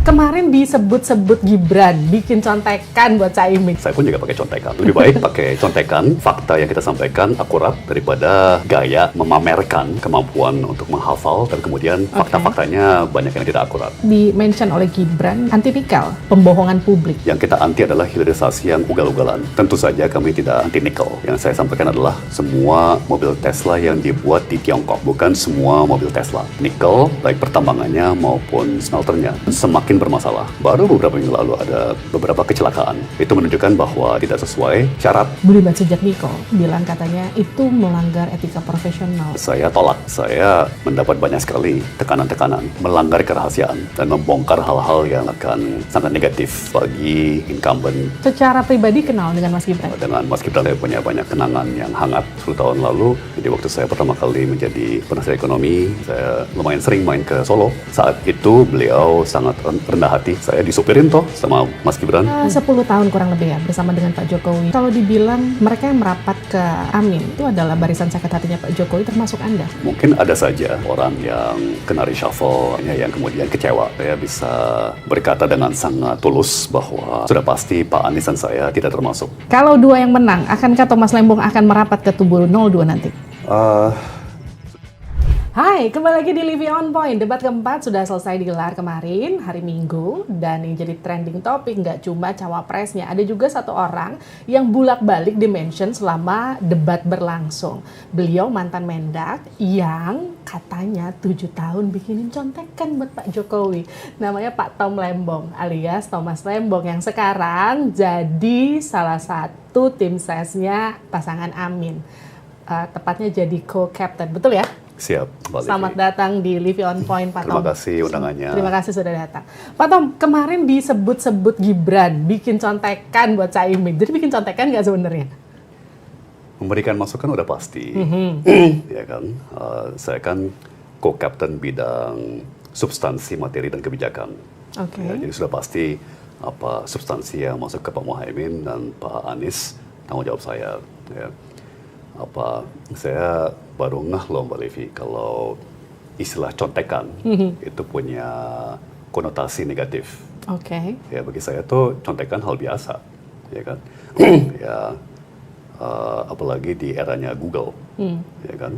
Kemarin disebut-sebut Gibran bikin contekan buat Caimin. Saya pun juga pakai contekan. Lebih baik pakai contekan, fakta yang kita sampaikan akurat daripada gaya memamerkan kemampuan untuk menghafal dan kemudian fakta-faktanya banyak yang tidak akurat. Di-mention oleh Gibran, anti nikel, pembohongan publik. Yang kita anti adalah hilirisasi yang ugal-ugalan. Tentu saja kami tidak anti nikel. Yang saya sampaikan adalah semua mobil Tesla yang dibuat di Tiongkok, bukan semua mobil Tesla. Nikel, baik pertambangannya maupun smelternya, semakin bermasalah. Baru beberapa minggu lalu ada beberapa kecelakaan. Itu menunjukkan bahwa tidak sesuai syarat. Budiman Sujatmiko bilang katanya itu melanggar etika profesional. Saya tolak. Saya mendapat banyak sekali tekanan-tekanan, melanggar kerahasiaan, dan membongkar hal-hal yang akan sangat negatif bagi incumbent. Secara pribadi kenal dengan Mas Gibran? Dengan Mas Gibran saya punya banyak kenangan yang hangat 10 tahun lalu. Jadi waktu saya pertama kali menjadi penasihat ekonomi, saya lumayan sering main ke Solo. Saat itu beliau sangat rendah hati. Saya disupirin toh sama Mas Gibran. 10 tahun kurang lebih ya bersama dengan Pak Jokowi. Kalau dibilang mereka yang merapat ke Amin itu adalah barisan sakit hatinya Pak Jokowi, termasuk Anda? Mungkin ada saja orang yang kena reshuffle, yang kemudian kecewa. Saya bisa berkata dengan sangat tulus bahwa sudah pasti Pak Anies dan saya tidak termasuk. Kalau dua yang menang, akankah Thomas Lembong akan merapat ke tubuh 02 nanti? Hai, kembali lagi di Living On Point. Debat keempat sudah selesai digelar kemarin, hari Minggu. Dan yang jadi trending topik nggak cuma cawapresnya. Ada juga satu orang yang bolak-balik di-mention selama debat berlangsung. Beliau mantan Mendak yang katanya 7 tahun bikinin contekan buat Pak Jokowi. Namanya Pak Tom Lembong alias Thomas Lembong yang sekarang jadi salah satu tim sesnya pasangan Amin. Tepatnya jadi co-captain, betul ya? Siap, Mbak Selamat Livi. datang di Living On Point, Pak Tom. Terima kasih undangannya. Terima kasih sudah datang. Pak Tom, kemarin disebut-sebut Gibran bikin contekan buat Caimin. Jadi bikin contekan nggak sebenarnya? Memberikan masukan udah pasti, ya kan. Saya kan co-captain bidang substansi, materi, dan kebijakan. Oke. Ya, jadi sudah pasti apa substansi yang masuk ke Pak Muhaimin dan Pak Anies tanggung jawab saya. Ya. Saya baru ngeh loh Mbak Livi kalau istilah contekan itu punya konotasi negatif. Oke. Ya bagi saya tuh contekan hal biasa, ya kan. Ya apalagi di eranya Google, ya kan.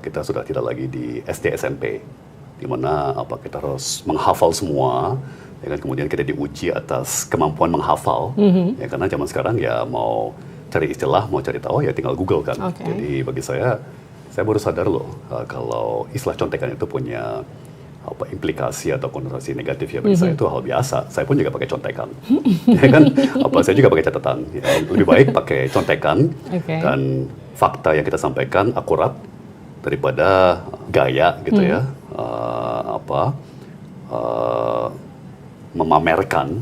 Kita sudah tidak lagi di SD SMP, di mana kita harus menghafal semua, ya kan. Kemudian kita diuji atas kemampuan menghafal, ya karena zaman sekarang ya mau cari istilah, mau cari tahu ya tinggal Google kan. Okay. Jadi bagi saya baru sadar loh kalau istilah contekan itu punya implikasi atau konotasi negatif ya bagi saya itu hal biasa. Saya pun juga pakai contekan, ya kan. Saya juga pakai catatan. Ya, lebih baik pakai contekan dan fakta yang kita sampaikan akurat daripada gaya gitu ya. Memamerkan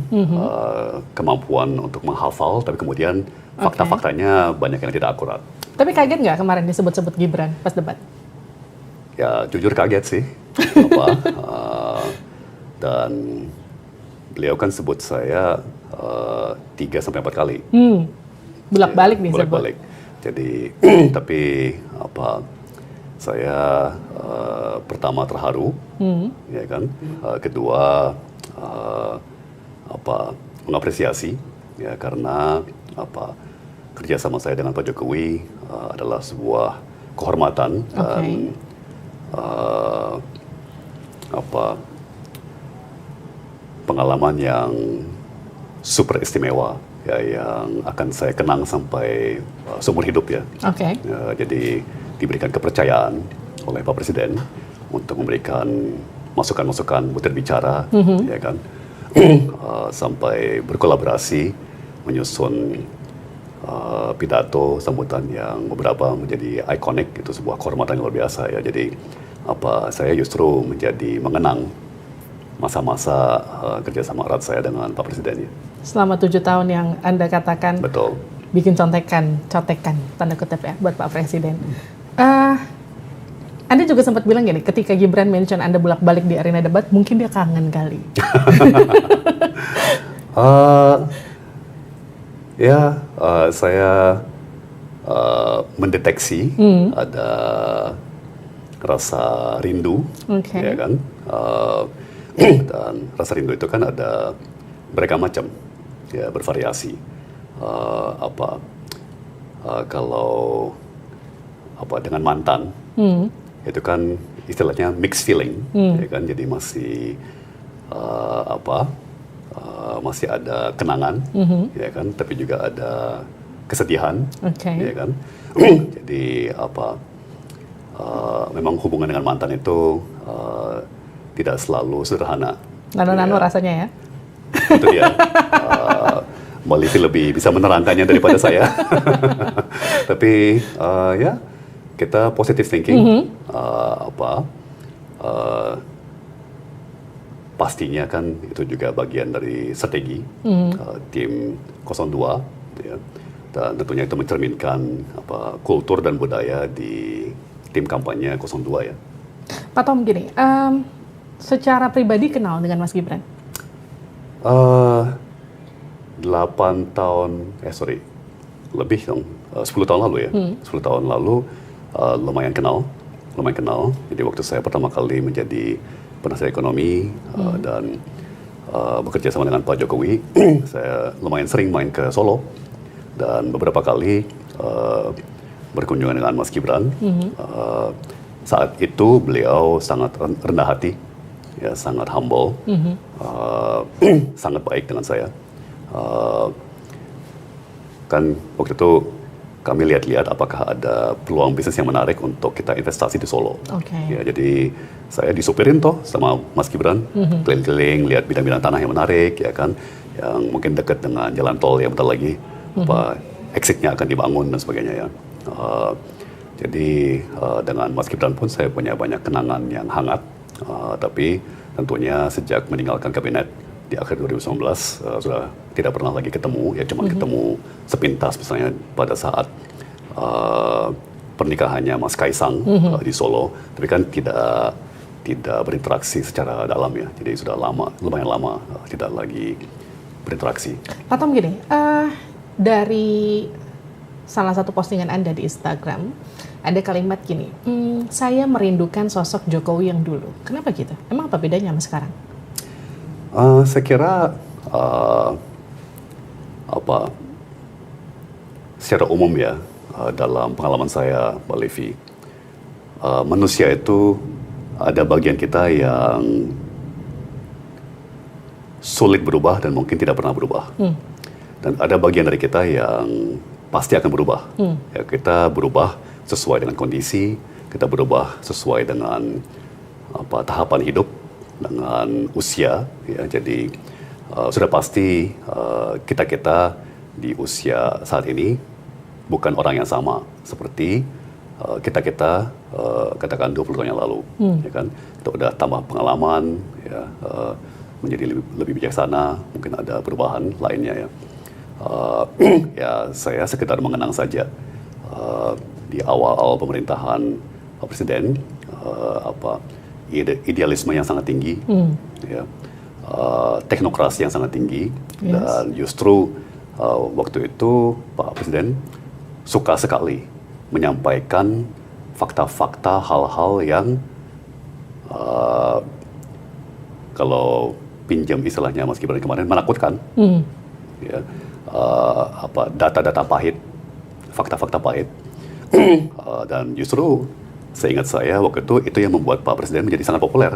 kemampuan untuk menghafal, tapi kemudian fakta-faktanya banyak yang tidak akurat. Tapi kaget nggak kemarin disebut-sebut Gibran pas debat? Ya jujur kaget sih. Dan beliau kan sebut saya 3-4 kali. Bolak-balik nih bolak-balik. Jadi tapi saya pertama terharu, ya kan. Kedua mengapresiasi ya karena kerjasama saya dengan Pak Jokowi adalah sebuah kehormatan dan pengalaman yang super istimewa ya yang akan saya kenang sampai seumur hidup ya. Jadi diberikan kepercayaan oleh Pak Presiden untuk memberikan masukan-masukan butir bicara, ya kan, sampai berkolaborasi menyusun pidato sambutan yang beberapa menjadi ikonik, itu sebuah kehormatan yang luar biasa ya. Jadi saya justru menjadi mengenang masa-masa kerjasama erat saya dengan Pak Presiden ya. Selama 7 tahun yang Anda katakan betul bikin contekan tanda kutip ya buat Pak Presiden. Anda juga sempat bilang gini, ketika Gibran mention Anda bolak-balik di arena debat, mungkin dia kangen kali. Saya mendeteksi ada rasa rindu, ya kan. Dan rasa rindu itu kan ada beragam macam, ya bervariasi. Kalau dengan mantan, itu kan istilahnya mixed feeling, ya kan. Jadi masih masih ada kenangan, ya kan. Tapi juga ada kesedihan, ya kan. Jadi memang hubungan dengan mantan itu tidak selalu sederhana. Nano-nano ya. Rasanya ya. Itu dia. Mbak Livi lebih bisa menerangkannya daripada saya. Tapi ya kita positive thinking. Pastinya kan itu juga bagian dari strategi tim 02, ya. Dan tentunya itu mencerminkan kultur dan budaya di tim kampanye 02 ya. Pak Tom, gini, secara pribadi kenal dengan Mas Gibran? 8 tahun, lebih dong, 10 tahun lalu ya. 10 tahun lalu lumayan kenal. Jadi waktu saya pertama kali menjadi penasihat ekonomi dan bekerja sama dengan Pak Jokowi, saya lumayan sering main ke Solo. Dan beberapa kali berkunjungan dengan Mas Gibran. Saat itu beliau sangat rendah hati, ya, sangat humble, sangat baik dengan saya. Kan waktu itu kami lihat-lihat apakah ada peluang bisnis yang menarik untuk kita investasi di Solo. Ya, jadi saya disupirin toh sama Mas Gibran, keliling-keliling lihat bidang-bidang tanah yang menarik, ya kan, yang mungkin dekat dengan jalan tol yang bentar lagi exitnya akan dibangun dan sebagainya ya. Jadi dengan Mas Gibran pun saya punya banyak kenangan yang hangat, tapi tentunya sejak meninggalkan kabinet di akhir 2019 sudah tidak pernah lagi ketemu, ya cuma ketemu sepintas misalnya pada saat pernikahannya Mas Kaisang di Solo, tapi kan tidak berinteraksi secara dalam ya, jadi sudah lumayan lama tidak lagi berinteraksi. Pak Tom, gini, dari salah satu postingan Anda di Instagram, ada kalimat gini, saya merindukan sosok Jokowi yang dulu. Kenapa gitu? Emang apa bedanya sama sekarang? Saya kira secara umum ya, dalam pengalaman saya, Mbak Livi, manusia itu ada bagian kita yang sulit berubah dan mungkin tidak pernah berubah. Dan ada bagian dari kita yang pasti akan berubah. Ya, kita berubah sesuai dengan kondisi, kita berubah sesuai dengan tahapan hidup, dengan usia, ya. Jadi sudah pasti kita di usia saat ini bukan orang yang sama seperti kita katakan 20 tahun yang lalu, ya kan. Kita udah tambah pengalaman, ya, menjadi lebih bijaksana, mungkin ada perubahan lainnya ya. Ya saya sekedar mengenang saja di awal pemerintahan Pak Presiden, idealisme yang sangat tinggi, ya, teknokrasi yang sangat tinggi, dan justru waktu itu Pak Presiden suka sekali menyampaikan fakta-fakta, hal-hal yang kalau pinjam istilahnya Mas Gibran kemarin menakutkan, ya, data-data pahit, fakta-fakta pahit, dan justru seingat saya waktu itu yang membuat Pak Presiden menjadi sangat populer,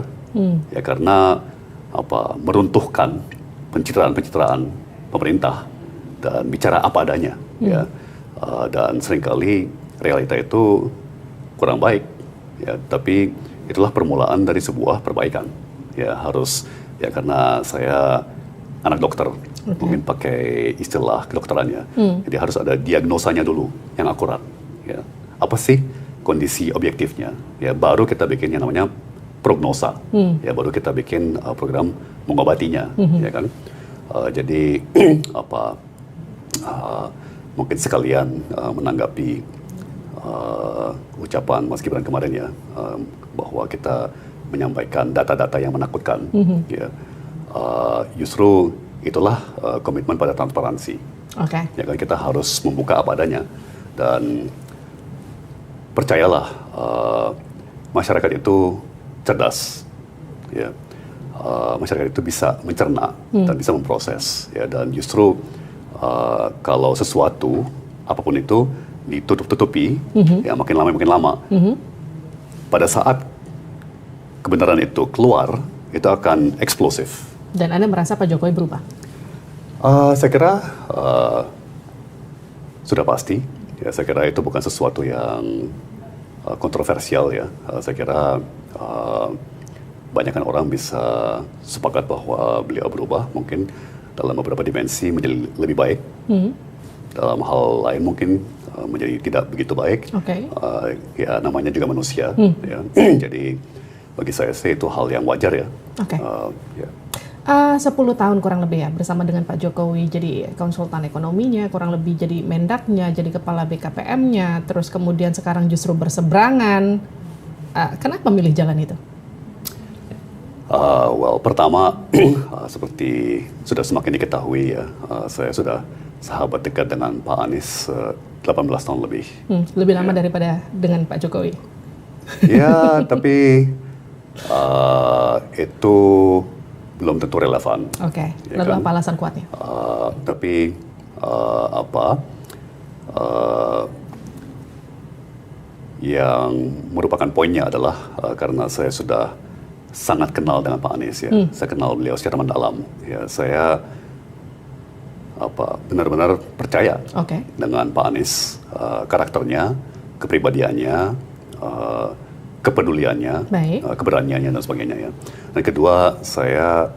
ya karena meruntuhkan pencitraan pemerintah dan bicara apa adanya, ya, dan seringkali realita itu kurang baik, ya, tapi itulah permulaan dari sebuah perbaikan, ya harus, ya karena saya anak dokter, mungkin pakai istilah kedokterannya, jadi harus ada diagnosanya dulu yang akurat, ya apa sih kondisi objektifnya, ya baru kita bikin yang namanya prognosa, ya baru kita bikin program mengobatinya, ya kan. Jadi mungkin sekalian menanggapi ucapan Mas Gibran kemarin ya, bahwa kita menyampaikan data-data yang menakutkan, ya justru itulah komitmen pada transparansi, ya kan, kita harus membuka apa adanya. Dan percayalah, masyarakat itu cerdas, ya. masyarakat itu bisa mencerna dan bisa memproses, ya. Dan justru kalau sesuatu apapun itu ditutup-tutupi, ya makin lama, pada saat kebenaran itu keluar, itu akan eksplosif. Dan Anda merasa Pak Jokowi berubah? Saya kira sudah pasti. Ya, saya kira itu bukan sesuatu yang kontroversial, ya. Saya kira banyakkan orang bisa sepakat bahwa beliau berubah, mungkin dalam beberapa dimensi menjadi lebih baik. Dalam hal lain mungkin menjadi tidak begitu baik. Ya namanya juga manusia. Ya. Jadi bagi saya sih itu hal yang wajar, ya. 10 tahun kurang lebih ya bersama dengan Pak Jokowi jadi konsultan ekonominya, kurang lebih jadi mendaknya, jadi kepala BKPM-nya, terus kemudian sekarang justru berseberangan. Kenapa milih jalan itu? Pertama seperti sudah semakin diketahui, ya, saya sudah sahabat dekat dengan Pak Anies 18 tahun lebih. Lebih lama daripada dengan Pak Jokowi. Ya, tapi itu belum tentu relevan. Ya, lalu kan? Apa alasan kuatnya? Tapi yang merupakan poinnya adalah karena saya sudah sangat kenal dengan Pak Anies, ya. Saya kenal beliau secara mendalam. Ya, saya benar-benar percaya dengan Pak Anies, karakternya, kepribadiannya, kepeduliannya, keberaniannya dan sebagainya, ya. Dan kedua, saya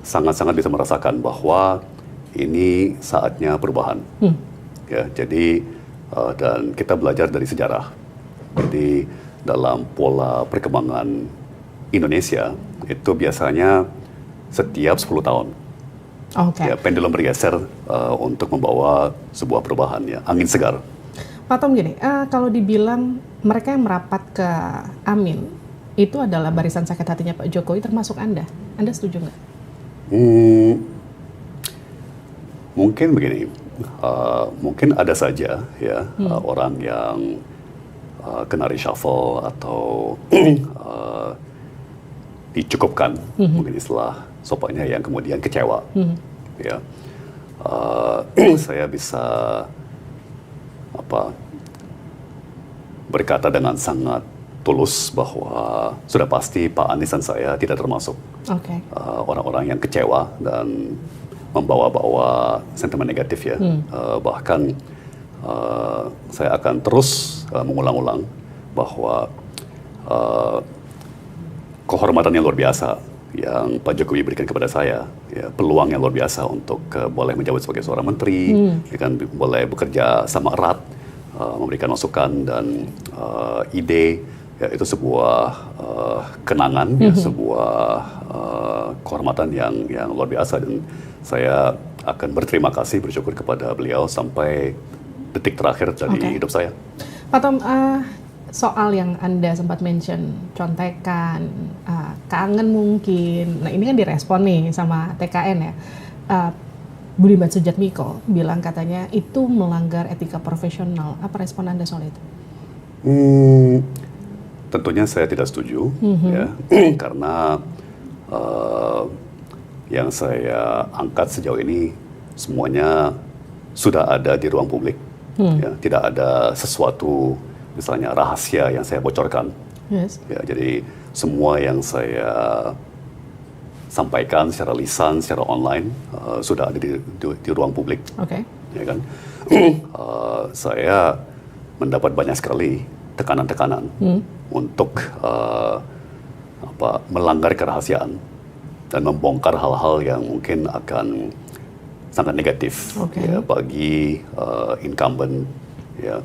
sangat-sangat bisa merasakan bahwa ini saatnya perubahan. Ya, jadi dan kita belajar dari sejarah. Jadi dalam pola perkembangan Indonesia itu biasanya setiap 10 tahun. Ya, pendulum bergeser untuk membawa sebuah perubahan, ya, angin segar. Pak Tom, gini, kalau dibilang mereka yang merapat ke Amin itu adalah barisan sakit hatinya Pak Jokowi, termasuk Anda setuju nggak? Mungkin begini, mungkin ada saja, ya, orang yang kena reshuffle atau dicukupkan, mungkin istilah sopannya, yang kemudian kecewa. Ya, saya bisa berkata dengan sangat tulus bahwa sudah pasti Pak Anies dan saya tidak termasuk orang-orang yang kecewa dan membawa-bawa sentimen negatif, ya. Bahkan saya akan terus mengulang-ulang bahwa kehormatan yang luar biasa yang Pak Jokowi berikan kepada saya, ya, peluang yang luar biasa untuk boleh menjabat sebagai seorang menteri, ya kan, boleh bekerja sama erat, memberikan masukan dan ide, ya, itu sebuah kenangan, ya, sebuah kehormatan yang luar biasa, dan saya akan berterima kasih, bersyukur kepada beliau sampai detik terakhir dari hidup saya. Pak Tom, soal yang Anda sempat mention, contekan, kangen mungkin, nah ini kan direspon nih sama TKN, ya. Budiman Sujatmiko bilang katanya itu melanggar etika profesional. Apa respon Anda soal itu? Tentunya saya tidak setuju, ya, karena yang saya angkat sejauh ini semuanya sudah ada di ruang publik, ya, tidak ada sesuatu misalnya rahasia yang saya bocorkan. Ya, jadi semua yang saya sampaikan secara lisan, secara online sudah ada di ruang publik. Ya kan? Saya mendapat banyak sekali tekanan-tekanan untuk melanggar kerahasiaan dan membongkar hal-hal yang mungkin akan sangat negatif, ya, bagi incumbent, ya.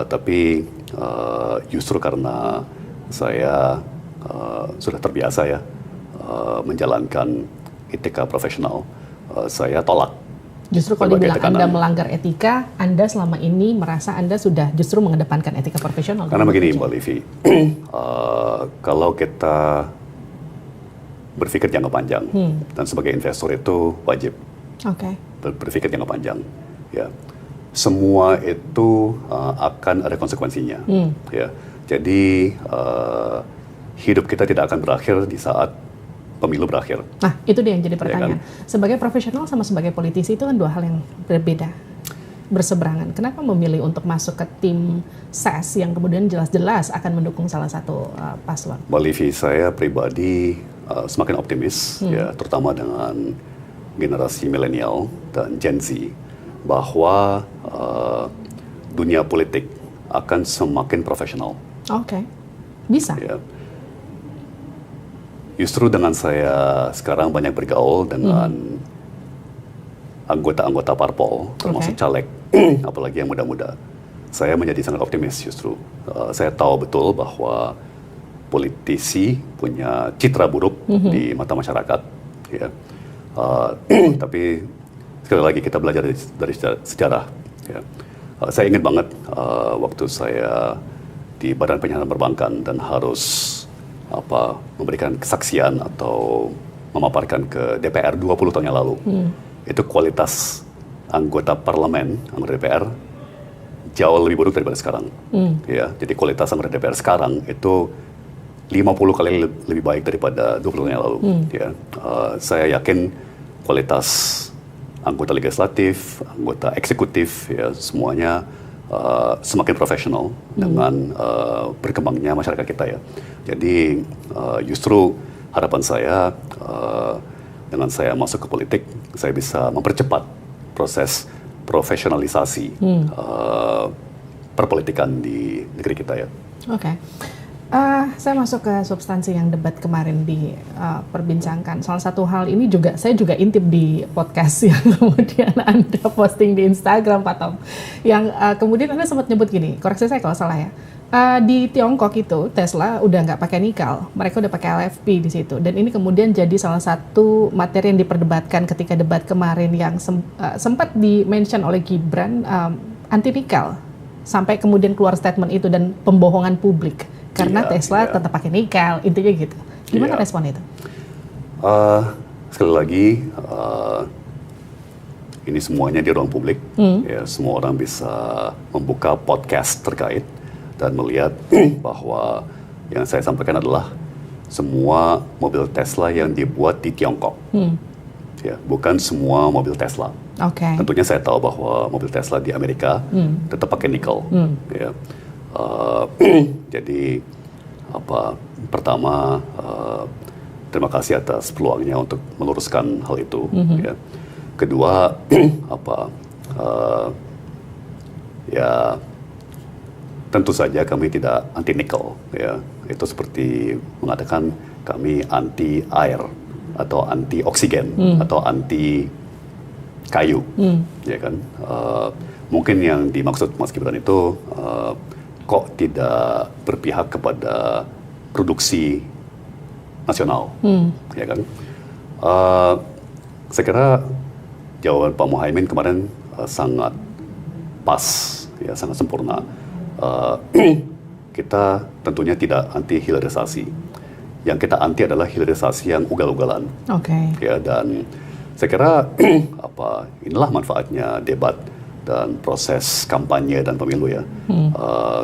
Tapi justru karena saya sudah terbiasa, ya, menjalankan etika profesional, saya tolak. Justru kalau dibilang Anda melanggar etika, Anda selama ini merasa Anda sudah justru mengedepankan etika profesional. Karena begini, Mbak Livi, kalau kita berpikir jangka panjang, dan sebagai investor itu wajib berpikir jangka panjang, ya. Semua itu akan ada konsekuensinya, ya. Jadi hidup kita tidak akan berakhir di saat pemilu berakhir. Nah, itu dia yang jadi pertanyaan. Ya kan? Sebagai profesional sama sebagai politisi itu kan dua hal yang berbeda, berseberangan. Kenapa memilih untuk masuk ke tim SES yang kemudian jelas-jelas akan mendukung salah satu paslon? Mbak Livi, saya pribadi semakin optimis, ya, terutama dengan generasi milenial dan Gen Z, bahwa dunia politik akan semakin profesional. Oke, bisa. Ya. Justru dengan saya sekarang banyak bergaul dengan anggota-anggota parpol, termasuk caleg, apalagi yang muda-muda, saya menjadi sangat optimis justru. Saya tahu betul bahwa politisi punya citra buruk di mata masyarakat, ya. Tapi sekali lagi kita belajar dari sejarah. Ya. Saya ingat banget waktu saya di Badan Penyiaran Perbankan dan harus memberikan kesaksian atau memaparkan ke DPR 20 tahun yang lalu. Itu kualitas anggota parlemen, anggota DPR jauh lebih buruk daripada sekarang. Ya, jadi kualitas anggota DPR sekarang itu 50 kali lebih baik daripada 20 tahun yang lalu. Ya, saya yakin kualitas anggota legislatif, anggota eksekutif, ya semuanya semakin profesional dengan berkembangnya masyarakat kita, ya. Jadi justru harapan saya dengan saya masuk ke politik, saya bisa mempercepat proses profesionalisasi perpolitikan di negeri kita, ya. Oke. Saya masuk ke substansi yang debat kemarin diperbincangkan. Salah satu hal ini juga saya juga intip di podcast yang kemudian Anda posting di Instagram, Pak Tom. Yang kemudian Anda sempat nyebut gini, koreksi saya kalau salah ya. Di Tiongkok itu Tesla udah nggak pakai nikel, mereka udah pakai LFP di situ. Dan ini kemudian jadi salah satu materi yang diperdebatkan ketika debat kemarin yang sempat di-mention oleh Gibran, anti nikel. Sampai kemudian keluar statement itu dan pembohongan publik. Karena Tesla tetap pakai nikel, intinya gitu. Gimana respon itu? Sekali lagi, ini semuanya di ruang publik. Ya, semua orang bisa membuka podcast terkait dan melihat bahwa yang saya sampaikan adalah semua mobil Tesla yang dibuat di Tiongkok. Ya, bukan semua mobil Tesla. Tentunya saya tahu bahwa mobil Tesla di Amerika tetap pakai nikel. Ya. Jadi pertama terima kasih atas peluangnya untuk meluruskan hal itu. Ya. Kedua ya tentu saja kami tidak anti nikel. Ya. Itu seperti mengatakan kami anti air atau anti oksigen atau anti kayu, ya kan? Mungkin yang dimaksud Mas Gibran itu kok tidak berpihak kepada produksi nasional, ya kan? Saya kira jawaban Pak Muhaimin kemarin sangat pas, ya sangat sempurna. Kita tentunya tidak anti hilirisasi. Yang kita anti adalah hilirisasi yang ugal-ugalan. Ya, dan saya kira inilah manfaatnya debat dan proses kampanye dan pemilu, ya.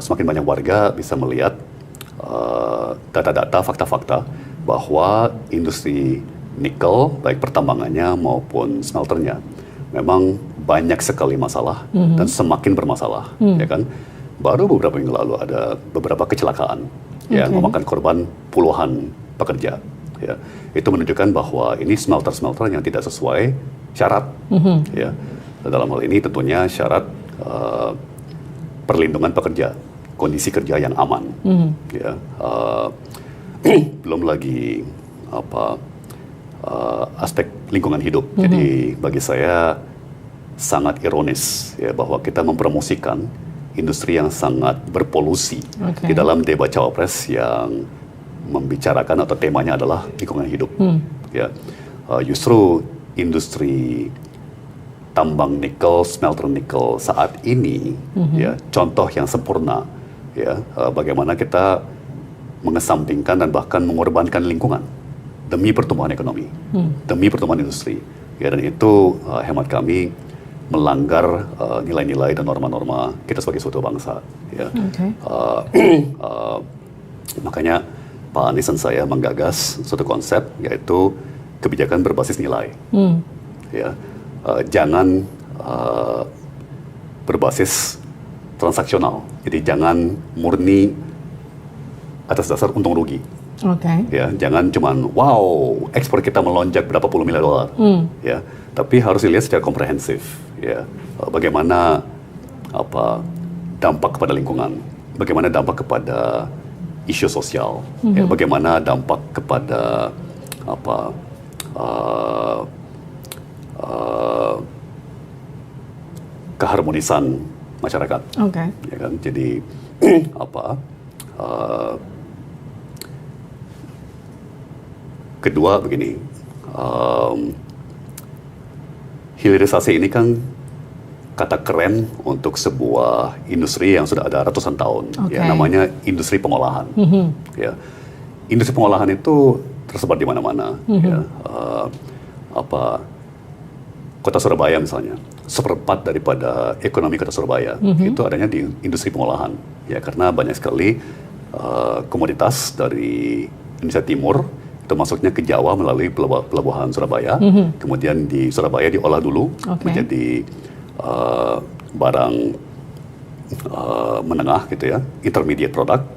Semakin banyak warga bisa melihat data-data, fakta-fakta bahwa industri nikel, baik pertambangannya maupun smelternya, memang banyak sekali masalah dan semakin bermasalah, ya kan. Baru beberapa minggu lalu ada beberapa kecelakaan yang memakan korban puluhan pekerja. Ya, itu menunjukkan bahwa ini smelter-smelter yang tidak sesuai syarat. Ya, dalam hal ini tentunya syarat perlindungan pekerja, kondisi kerja yang aman. Ya, belum lagi aspek lingkungan hidup. Jadi bagi saya sangat ironis, ya, bahwa kita mempromosikan industri yang sangat berpolusi di dalam debat cawapres yang membicarakan atau temanya adalah lingkungan hidup. Ya, justru industri tambang nikel, smelter nikel saat ini, ya, contoh yang sempurna, ya, bagaimana kita mengesampingkan dan bahkan mengorbankan lingkungan demi pertumbuhan ekonomi, demi pertumbuhan industri. Ya, dan itu hemat kami melanggar nilai-nilai dan norma-norma kita sebagai suatu bangsa. Ya. Makanya Pak Anies dan saya menggagas suatu konsep yaitu kebijakan berbasis nilai. Ya, jangan berbasis transaksional. Jadi jangan murni atas dasar untung rugi. Ya, jangan cuman wow ekspor kita melonjak berapa puluh miliar dolar. Ya, tapi harus dilihat secara komprehensif. Ya, bagaimana dampak kepada lingkungan, bagaimana dampak kepada isu sosial, ya, bagaimana dampak kepada keharmonisan masyarakat. Ya kan? Jadi kedua begini, hilirisasi ini kan kata keren untuk sebuah industri yang sudah ada ratusan tahun, ya, namanya industri pengolahan. Ya, industri pengolahan itu tersebar di mana-mana. Ya, Kota Surabaya misalnya, seperempat daripada ekonomi Kota Surabaya itu adanya di industri pengolahan. Ya, karena banyak sekali komoditas dari Indonesia Timur itu masuknya ke Jawa melalui pelabuhan Surabaya, kemudian di Surabaya diolah dulu menjadi barang menengah gitu ya, intermediate product,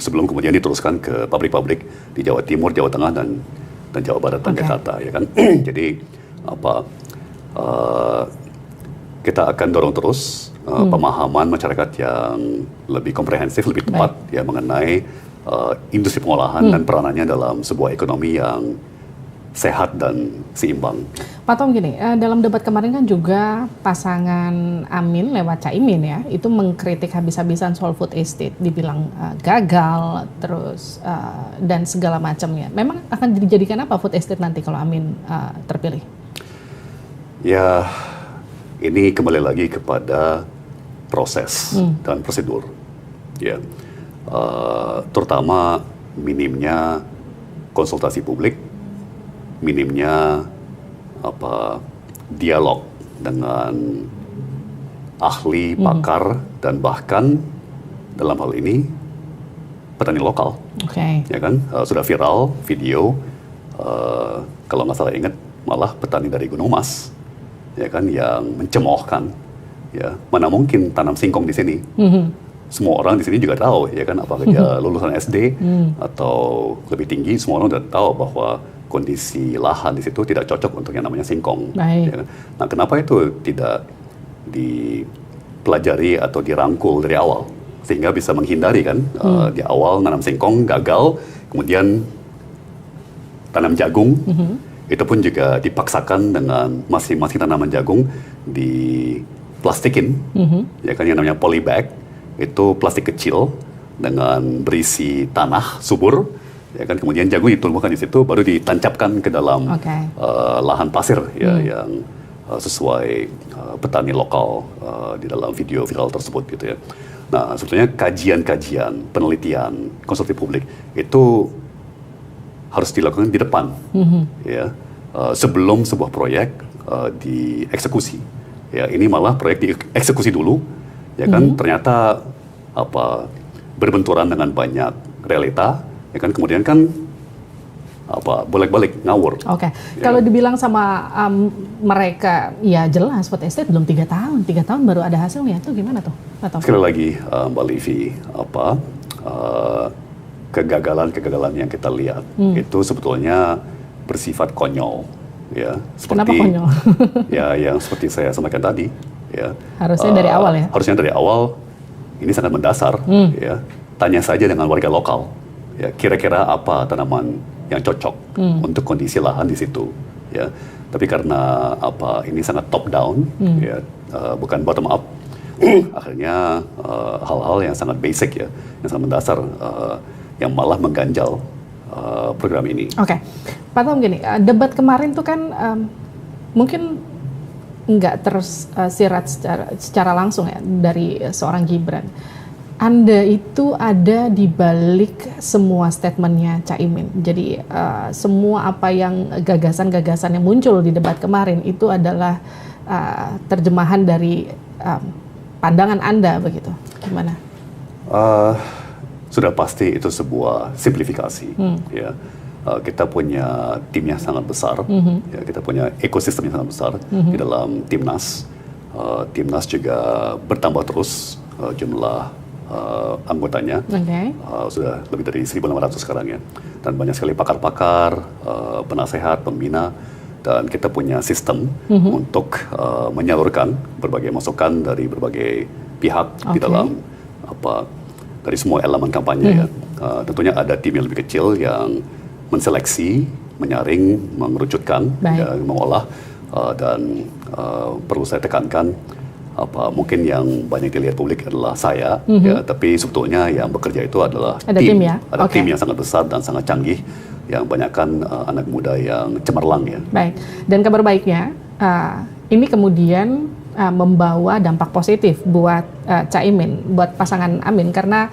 sebelum kemudian diteruskan ke pabrik-pabrik di Jawa Timur, Jawa Tengah dan Jawa Barat dan Jakarta, ya kan. Jadi kita akan dorong terus pemahaman masyarakat yang lebih komprehensif, lebih tepat ya mengenai industri pengolahan dan peranannya dalam sebuah ekonomi yang sehat dan seimbang. Pak Tom, gini, dalam debat kemarin kan juga pasangan Amin lewat Caimin ya, itu mengkritik habis-habisan soal food estate, dibilang gagal, terus dan segala macamnya. Memang akan dijadikan apa food estate nanti kalau Amin terpilih? Ya, ini kembali lagi kepada proses dan prosedur, ya, terutama minimnya konsultasi publik, minimnya dialog dengan ahli, pakar, dan bahkan dalam hal ini petani lokal. Ya kan, sudah viral video, kalau nggak salah ingat malah petani dari Gunung Mas, ya kan, yang mencemoohkan, ya, mana mungkin tanam singkong di sini. Semua orang di sini juga tahu, ya kan, apakah dia lulusan SD atau lebih tinggi, semua orang sudah tahu bahwa kondisi lahan di situ tidak cocok untuk yang namanya singkong. Ya kan? Nah, kenapa itu tidak dipelajari atau dirangkul dari awal sehingga bisa menghindari kan di awal nanam singkong gagal, kemudian tanam jagung, itu pun juga dipaksakan dengan masing-masing tanaman jagung diplastikin, ya kan, yang namanya polybag. Itu plastik kecil dengan berisi tanah subur, ya kan, kemudian jagung ditumbuhkan di situ, baru ditancapkan ke dalam lahan pasir, ya, yang sesuai petani lokal di dalam video viral tersebut, gitu ya. Nah, sebetulnya kajian-kajian, penelitian, konsultasi publik itu harus dilakukan di depan, ya, sebelum sebuah proyek dieksekusi. Ya, ini malah proyek dieksekusi dulu, ya kan, ternyata berbenturan dengan banyak realita, ya kan, kemudian kan bolak-balik ngawur. Ya. Kalau dibilang sama mereka, ya jelas food estate belum 3 tahun, 3 tahun baru ada hasilnya, itu gimana tuh? Sekali lagi Mbak Livi, kegagalan yang kita lihat itu sebetulnya bersifat konyol, ya. Kenapa konyol? Ya, yang seperti saya sampaikan tadi, ya. Harusnya dari awal ya. Harusnya dari awal. Ini sangat mendasar, ya. Tanya saja dengan warga lokal, ya, kira-kira apa tanaman yang cocok untuk kondisi lahan di situ, ya. Tapi karena ini sangat top down, ya, bukan bottom up, akhirnya hal-hal yang sangat basic, ya, yang sangat mendasar, yang malah mengganjal program ini. Pak Tom, gini, debat kemarin tuh kan mungkin nggak tersirat secara langsung ya dari seorang Gibran. Anda itu ada di balik semua statementnya Caimin. Jadi semua apa yang gagasan-gagasan yang muncul di debat kemarin itu adalah terjemahan dari pandangan Anda begitu. Gimana? sudah pasti itu sebuah simplifikasi. Ya. Kita punya timnya sangat besar, ya, kita punya ekosistem yang sangat besar di dalam Timnas. Timnas juga bertambah terus jumlah anggotanya, sudah lebih dari 1.600 sekarang ya. Dan banyak sekali pakar-pakar, penasehat, pembina, dan kita punya sistem untuk menyalurkan berbagai masukan dari berbagai pihak di dalam dari semua elemen kampanye ya. Tentunya ada tim yang lebih kecil yang menseleksi, menyaring, mengerucutkan, ya, mengolah, dan perlu saya tekankan, mungkin yang banyak dilihat publik adalah saya, ya, tapi sebetulnya yang bekerja itu adalah tim ya? Ada tim yang sangat besar dan sangat canggih, yang banyakkan anak muda yang cemerlang ya. Baik, dan kabar baiknya ini kemudian membawa dampak positif buat Caimin, buat pasangan Amin, karena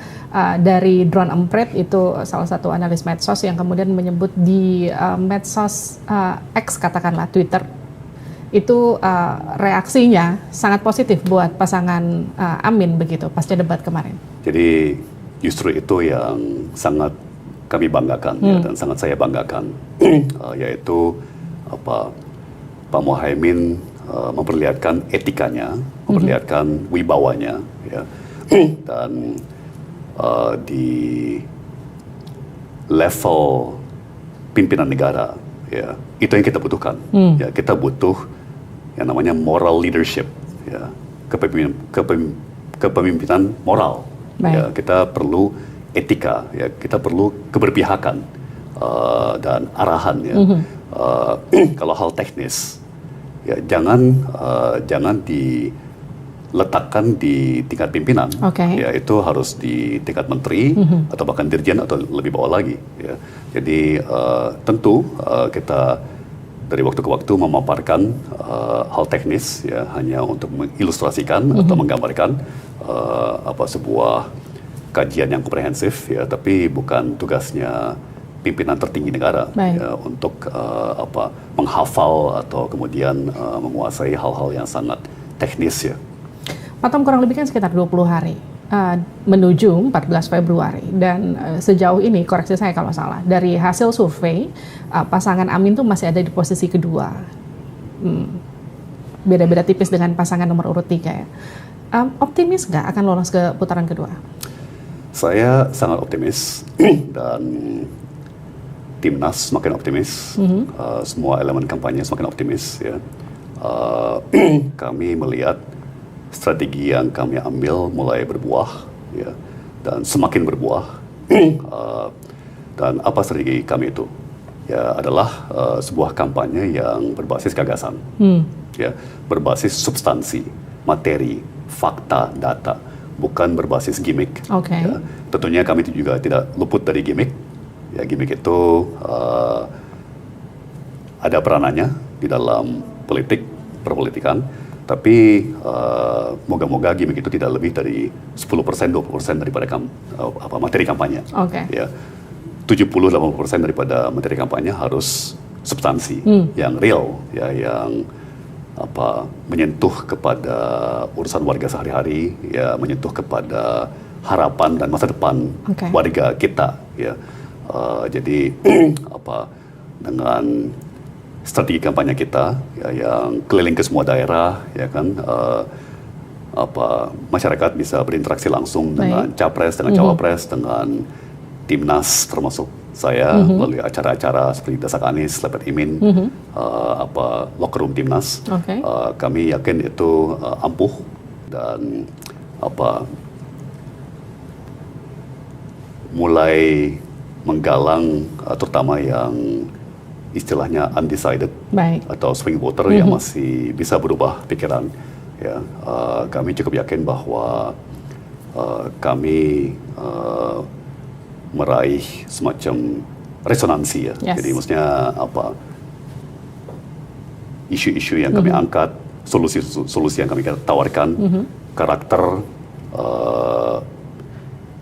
dari Drone Emprit itu salah satu analis medsos yang kemudian menyebut di medsos X, katakanlah Twitter, itu reaksinya sangat positif buat pasangan Amin begitu pasca debat kemarin. Jadi justru itu yang sangat kami banggakan ya, dan sangat saya banggakan, yaitu Pak Muhaimin memperlihatkan etikanya, memperlihatkan wibawanya, ya, dan di level pimpinan negara, ya, itu yang kita butuhkan. Ya, kita butuh yang namanya moral leadership, ya, kepemimpinan moral. Ya, kita perlu etika, ya, kita perlu keberpihakan dan arahan. Ya. Kalau hal teknis, ya, jangan diletakkan di tingkat pimpinan, ya, itu harus di tingkat menteri atau bahkan dirjen atau lebih bawah lagi. Ya. Jadi tentu kita dari waktu ke waktu memaparkan hal teknis, ya, hanya untuk mengilustrasikan atau menggambarkan sebuah kajian yang komprehensif, ya, tapi bukan tugasnya pimpinan tertinggi negara ya, untuk menghafal atau kemudian menguasai hal-hal yang sangat teknis ya. Pak Tom, kurang lebih kan sekitar 20 hari menuju 14 Februari dan sejauh ini, koreksi saya kalau salah, dari hasil survei pasangan Amin tuh masih ada di posisi kedua, beda-beda tipis dengan pasangan nomor urut 3 ya. Optimis nggak akan lolos ke putaran kedua? Saya sangat optimis dan Timnas semakin optimis, semua elemen kampanye semakin optimis. Ya. Kami melihat strategi yang kami ambil mulai berbuah, ya, dan semakin berbuah. Dan apa strategi kami itu? Ya, adalah sebuah kampanye yang berbasis gagasan, ya, berbasis substansi, materi, fakta, data, bukan berbasis gimmick. Ya. Tentunya kami juga tidak luput dari gimmick. Ya, gimmick itu ada peranannya di dalam politik, perpolitikan, tapi moga-moga gimmick itu tidak lebih dari 10%, 20% daripada materi kampanye. Ya, 70-80% daripada materi kampanye harus substansi, yang real, ya, yang menyentuh kepada urusan warga sehari-hari, ya, menyentuh kepada harapan dan masa depan warga kita, ya. Jadi dengan strategi kampanye kita, ya, yang keliling ke semua daerah, ya kan, masyarakat bisa berinteraksi langsung dengan capres, dengan cawapres, dengan Timnas termasuk saya melalui acara-acara seperti Desak Anies, Lepet Imin, locker room Timnas. Kami yakin itu ampuh dan mulai menggalang terutama yang istilahnya undecided atau swing voter yang masih bisa berubah pikiran. Ya, kami cukup yakin bahwa kami meraih semacam resonansi, ya. Jadi maksudnya isu-isu yang kami angkat, solusi yang kami tawarkan, karakter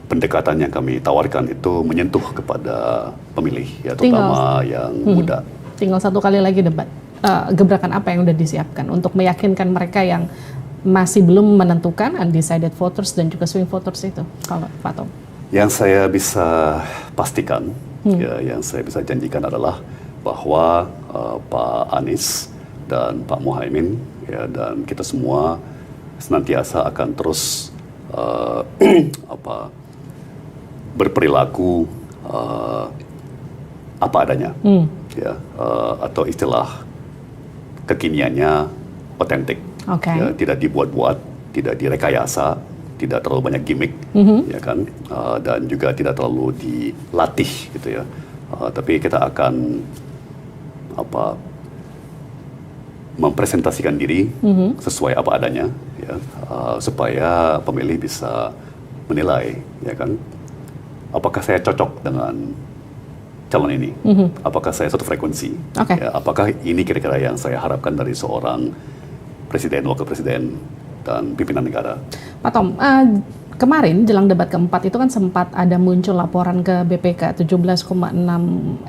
pendekatan yang kami tawarkan itu menyentuh kepada pemilih, ya, terutama yang muda. Tinggal satu kali lagi debat. Gebrakan apa yang sudah disiapkan untuk meyakinkan mereka yang masih belum menentukan undecided voters dan juga swing voters itu, kalau Pak Tom? Yang saya bisa pastikan, ya, yang saya bisa janjikan adalah bahwa Pak Anies dan Pak Muhaimin, ya, dan kita semua senantiasa akan terus berperilaku apa adanya, ya, atau istilah kekiniannya otentik, ya, tidak dibuat-buat, tidak direkayasa, tidak terlalu banyak gimmick, ya kan, dan juga tidak terlalu dilatih, gitu ya. Tapi kita akan mempresentasikan diri sesuai apa adanya, ya, supaya pemilih bisa menilai, ya kan, apakah saya cocok dengan calon ini, apakah saya satu frekuensi, ya, apakah ini kira-kira yang saya harapkan dari seorang presiden, wakil presiden, dan pimpinan negara. Pak Tom, kemarin jelang debat keempat itu kan sempat ada muncul laporan ke BPK 17,6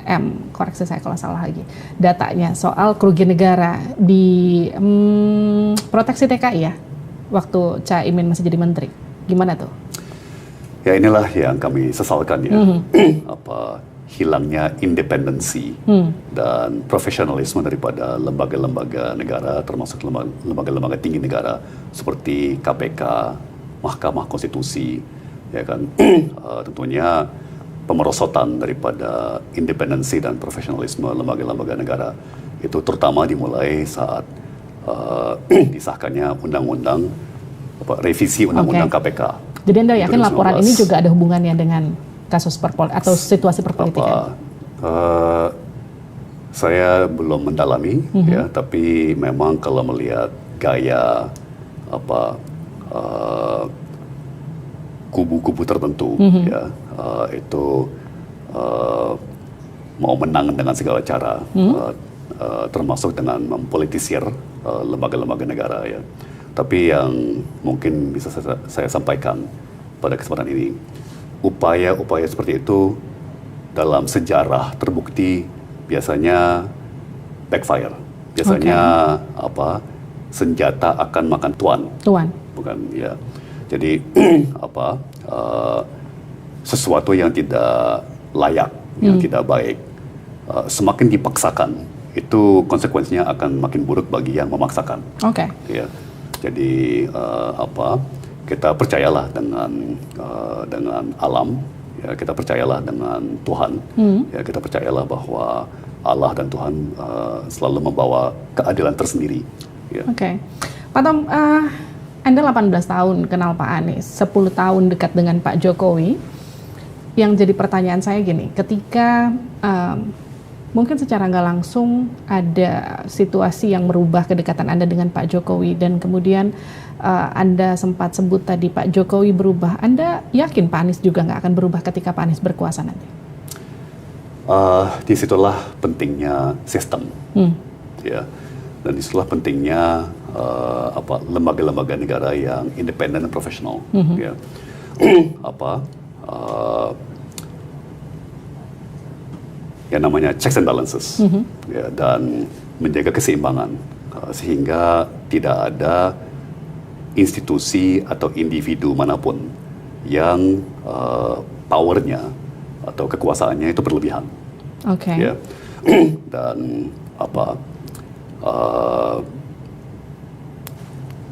M, koreksi saya kalau salah lagi, datanya soal kerugian negara di proteksi TKI ya, waktu Caimin masih jadi menteri. Gimana tuh? Ya inilah yang kami sesalkan ya, hilangnya independensi dan profesionalisme daripada lembaga-lembaga negara, termasuk lembaga-lembaga tinggi negara seperti KPK, Mahkamah Konstitusi, ya kan. Tentunya pemerosotan daripada independensi dan profesionalisme lembaga-lembaga negara itu terutama dimulai saat disahkannya undang-undang revisi undang-undang KPK. Jadi Anda yakin laporan ini juga ada hubungannya dengan kasus atau situasi perpolitikan? Saya belum mendalami, ya, tapi memang kalau melihat gaya kubu-kubu tertentu, ya, itu mau menang dengan segala cara, termasuk dengan mempolitisir lembaga-lembaga negara, ya. Tapi yang mungkin bisa saya sampaikan pada kesempatan ini, upaya-upaya seperti itu dalam sejarah terbukti biasanya backfire. Biasanya senjata akan makan tuan. Bukan, ya. Jadi sesuatu yang tidak layak, yang tidak baik, semakin dipaksakan, itu konsekuensinya akan makin buruk bagi yang memaksakan. Ya. Jadi kita percayalah dengan alam, ya, kita percayalah dengan Tuhan, ya, kita percayalah bahwa Allah dan Tuhan selalu membawa keadilan tersendiri. Ya. Pak Tom, Anda 18 tahun kenal Pak Anies, 10 tahun dekat dengan Pak Jokowi. Yang jadi pertanyaan saya gini, ketika mungkin secara nggak langsung ada situasi yang merubah kedekatan Anda dengan Pak Jokowi, dan kemudian Anda sempat sebut tadi Pak Jokowi berubah. Anda yakin Pak Anies juga nggak akan berubah ketika Pak Anies berkuasa nanti? Disitulah pentingnya sistem, ya, dan disitulah pentingnya lembaga-lembaga negara yang independen dan profesional, ya, yang namanya checks and balances, ya, dan menjaga keseimbangan, sehingga tidak ada institusi atau individu manapun yang powernya atau kekuasaannya itu berlebihan. Ya. Dan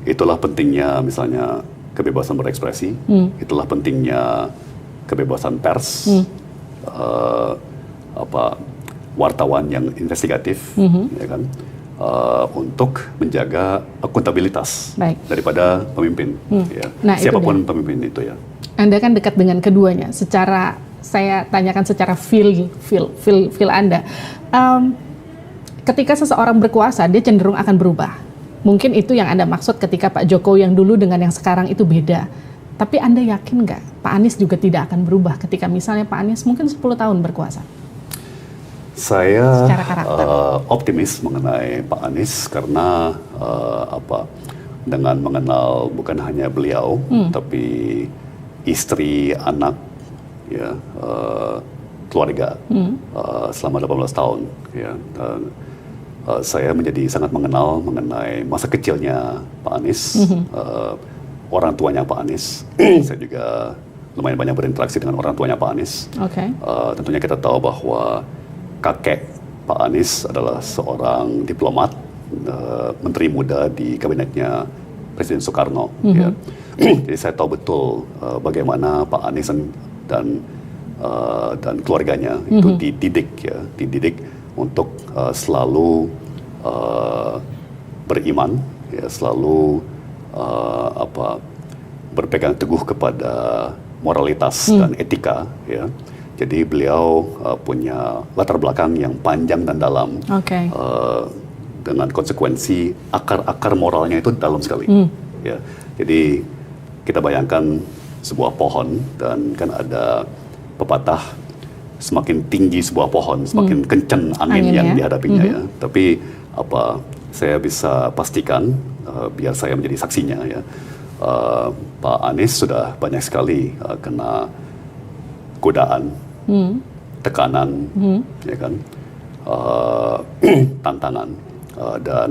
itulah pentingnya misalnya kebebasan berekspresi, itulah pentingnya kebebasan pers, wartawan yang investigatif, ya kan, untuk menjaga akuntabilitas daripada pemimpin, ya. Siapapun pemimpin itu, ya. Anda kan dekat dengan keduanya. Saya tanyakan secara feel Anda. Ketika seseorang berkuasa, dia cenderung akan berubah. Mungkin itu yang Anda maksud ketika Pak Jokowi yang dulu dengan yang sekarang itu beda. Tapi Anda yakin nggak Pak Anies juga tidak akan berubah ketika misalnya Pak Anies mungkin 10 tahun berkuasa? Saya optimis mengenai Pak Anies karena dengan mengenal bukan hanya beliau, tapi istri, anak, ya, keluarga selama 18 tahun, ya. Dan saya menjadi sangat mengenal mengenai masa kecilnya Pak Anies, orang tuanya Pak Anies. Saya juga lumayan banyak berinteraksi dengan orang tuanya Pak Anies. Tentunya kita tahu bahwa kakek Pak Anies adalah seorang diplomat, menteri muda di kabinetnya Presiden Soekarno. Ya. Jadi saya tahu betul bagaimana Pak Anies dan keluarganya itu dididik untuk selalu beriman, ya, selalu berpegang teguh kepada moralitas dan etika. Ya. Jadi beliau punya latar belakang yang panjang dan dalam, dengan konsekuensi akar moralnya itu dalam sekali. Ya. Jadi kita bayangkan sebuah pohon dan kan ada pepatah, semakin tinggi sebuah pohon, semakin kencang angin yang dihadapinya. Ya. Tapi saya bisa pastikan, biar saya menjadi saksinya, ya, Pak Anies sudah banyak sekali kena godaan, tekanan, ya kan, tantangan, dan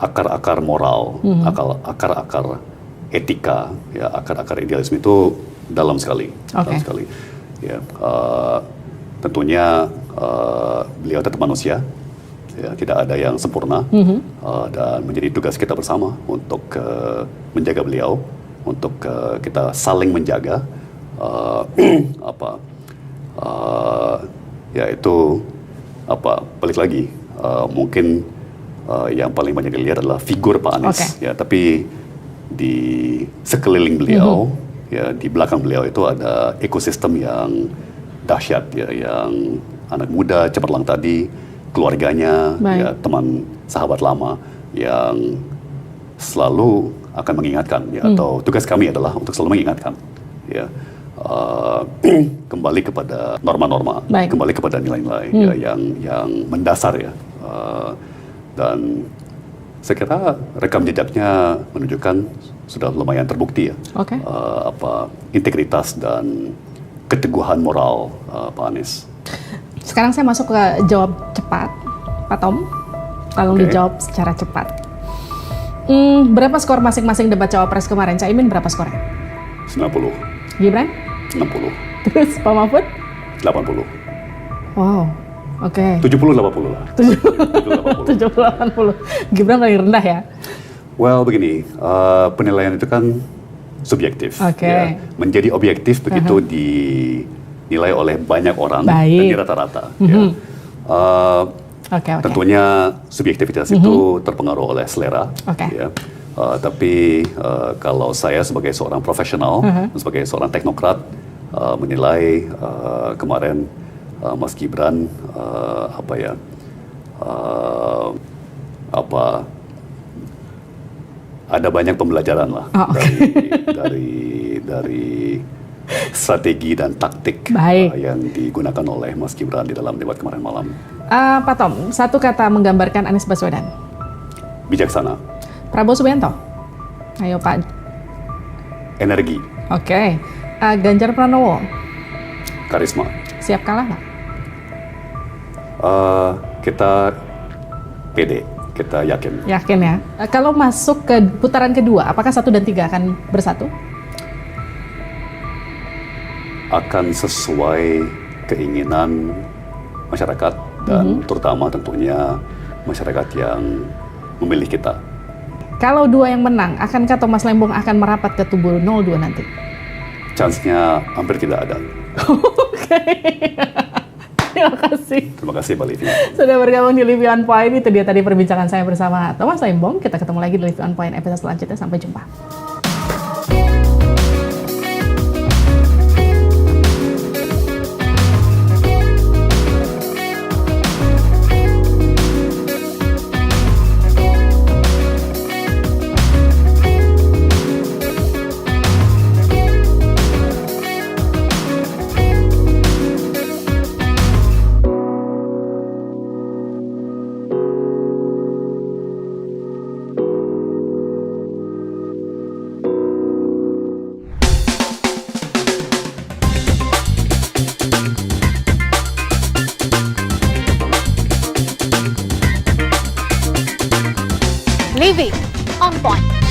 akar-akar moral, akar-akar etika, ya, akar-akar idealisme itu dalam sekali, dalam sekali. Ya, tentunya beliau tetap manusia, ya, tidak ada yang sempurna, dan menjadi tugas kita bersama untuk menjaga beliau, untuk kita saling menjaga. Yaitu balik lagi, mungkin yang paling banyak dilihat adalah figur Pak Anies, ya, tapi di sekeliling beliau, ya, di belakang beliau itu ada ekosistem yang dahsyat, ya, yang anak muda cemerlang tadi, keluarganya, ya, teman sahabat lama yang selalu akan mengingatkan, ya, atau tugas kami adalah untuk selalu mengingatkan, ya, kembali kepada norma-norma, kembali kepada nilai-nilai, ya, yang mendasar, ya, dan saya kira rekam jejaknya menunjukkan sudah lumayan terbukti, ya, integritas dan keteguhan moral Pak Anies. Sekarang saya masuk ke jawab cepat, Pak Tom. Tolong dijawab secara cepat. Berapa skor masing-masing debat cawapres kemarin? Caimin berapa skornya? 90. Gibran? 60. Terus Pak Mahfud? 80. Wow, 70-80 lah. 70-80. Gibran paling rendah, ya? Well, begini, penilaian itu kan subjektif. Ya. Menjadi objektif begitu dinilai oleh banyak orang dan di rata-rata. Ya. Tentunya subjektivitas itu terpengaruh oleh selera. Ya. Tapi kalau saya sebagai seorang profesional, sebagai seorang teknokrat, menilai kemarin Mas Gibran ada banyak pembelajaran lah dari strategi dan taktik yang digunakan oleh Mas Gibran di dalam debat kemarin malam. Pak Tom, satu kata menggambarkan Anies Baswedan. Bijaksana. Prabowo Subianto. Ayo Pak. Energi. Ganjar Pranowo. Karisma. Siap kalah, Pak? Kita pede, kita yakin. Yakin, ya. Kalau masuk ke putaran kedua, apakah 1 dan 3 akan bersatu? Akan sesuai keinginan masyarakat dan terutama tentunya masyarakat yang memilih kita. Kalau 2 yang menang, akankah Thomas Lembong akan merapat ke tubuh 02 nanti? Chance-nya hampir tidak ada. Terima kasih. Terima kasih, Mbak Livi. Sudah bergabung di Livi On Point. Itu dia tadi perbincangan saya bersama Thomas Lembong. Kita ketemu lagi di Livi On Point episode selanjutnya. Sampai jumpa. Livi On Point.